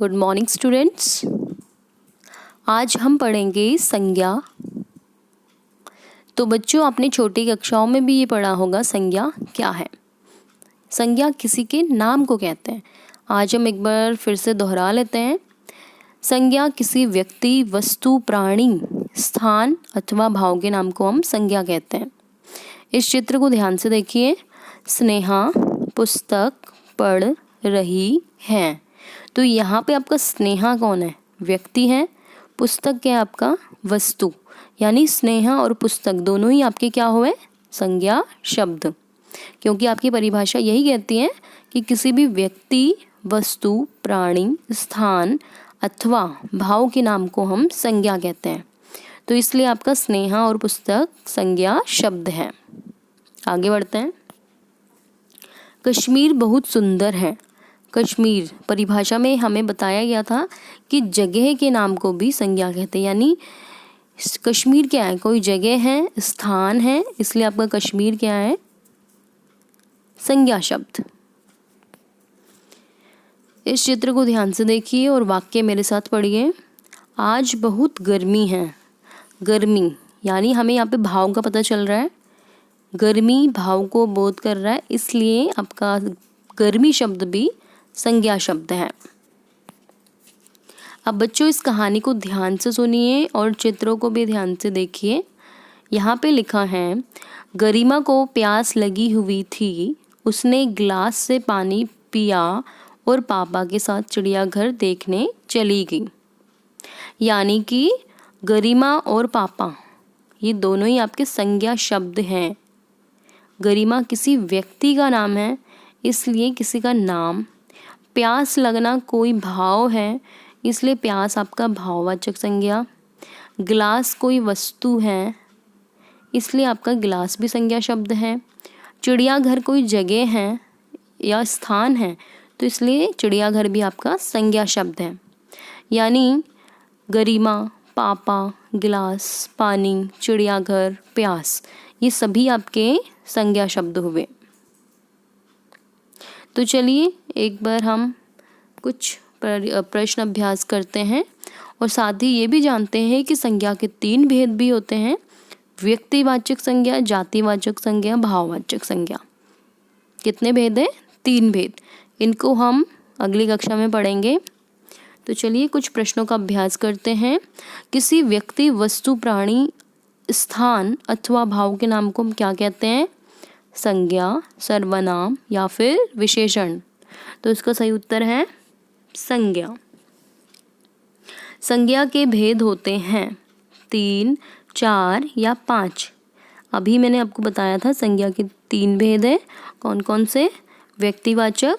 Good morning students. आज हम पढ़ेंगे संज्ञा। तो बच्चों, आपने छोटी कक्षाओं में भी ये पढ़ा होगा संज्ञा क्या है। संज्ञा किसी के नाम को कहते हैं। आज हम एक बार फिर से दोहरा लेते हैं। संज्ञा किसी व्यक्ति, वस्तु, प्राणी, स्थान अथवा भाव के नाम को हम संज्ञा कहते हैं। इस चित्र को ध्यान से देखिए। स्नेहा पुस्तक पढ़ रही है। तो यहाँ पे आपका स्नेहा कौन है? व्यक्ति है। पुस्तक क्या है? आपका वस्तु। यानी स्नेहा और पुस्तक दोनों ही आपके क्या हुए? संज्ञा शब्द। क्योंकि आपकी परिभाषा यही कहती है कि किसी भी व्यक्ति, वस्तु, प्राणी, स्थान अथवा भाव के नाम को हम संज्ञा कहते हैं। तो इसलिए आपका स्नेहा और पुस्तक संज्ञा शब्द है। आगे बढ़ते हैं। कश्मीर बहुत सुंदर है। कश्मीर परिभाषा में हमें बताया गया था कि जगह के नाम को भी संज्ञा कहते हैं। यानी कश्मीर क्या है? कोई जगह है, स्थान है, इसलिए आपका कश्मीर क्या है? संज्ञा शब्द। इस चित्र को ध्यान से देखिए और वाक्य मेरे साथ पढ़िए। आज बहुत गर्मी है। गर्मी यानी हमें यहाँ पे भाव का पता चल रहा है। गर्मी भाव को बोध कर रहा है, इसलिए आपका गर्मी शब्द भी संज्ञा शब्द है। अब बच्चों, इस कहानी को ध्यान से सुनिए और चित्रों को भी ध्यान से देखिए। यहाँ पे लिखा है, गरिमा को प्यास लगी हुई थी। उसने गिलास से पानी पिया और पापा के साथ चिड़ियाघर देखने चली गई। यानी कि गरिमा और पापा ये दोनों ही आपके संज्ञा शब्द हैं। गरिमा किसी व्यक्ति का नाम है, इसलिए किसी का नाम। प्यास लगना कोई भाव है, इसलिए प्यास आपका भाववाचक संज्ञा। गिलास कोई वस्तु है, इसलिए आपका गिलास भी संज्ञा शब्द है। चिड़ियाघर कोई जगह है या स्थान है, तो इसलिए चिड़ियाघर भी आपका संज्ञा शब्द है। यानी गरिमा, पापा, गिलास, पानी, चिड़ियाघर, प्यास ये सभी आपके संज्ञा शब्द हुए। तो चलिए एक बार हम कुछ प्रश्न अभ्यास करते हैं और साथ ही ये भी जानते हैं कि संज्ञा के 3 भेद भी होते हैं। व्यक्तिवाचक संज्ञा, जातिवाचक संज्ञा, भाववाचक संज्ञा। कितने भेद हैं? 3 भेद। इनको हम अगली कक्षा में पढ़ेंगे। तो चलिए कुछ प्रश्नों का अभ्यास करते हैं। किसी व्यक्ति, वस्तु, प्राणी, स्थान अथवा भाव के नाम को हम क्या कहते हैं? संज्ञा, सर्वनाम या फिर विशेषण। तो इसका सही उत्तर है संज्ञा। संज्ञा के भेद होते हैं 3, 4 या 5। अभी मैंने आपको बताया था संज्ञा के 3 भेद है। कौन कौन से? व्यक्तिवाचक,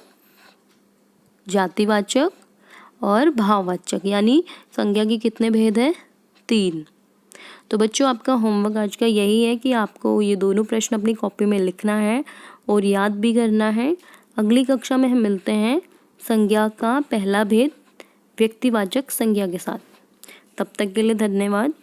जातिवाचक और भाववाचक। यानी संज्ञा के कितने भेद हैं? 3। तो बच्चों, आपका होमवर्क आज का यही है कि आपको ये दोनों प्रश्न अपनी कॉपी में लिखना है और याद भी करना है। अगली कक्षा में हम मिलते हैं संज्ञा का पहला भेद व्यक्तिवाचक संज्ञा के साथ। तब तक के लिए धन्यवाद।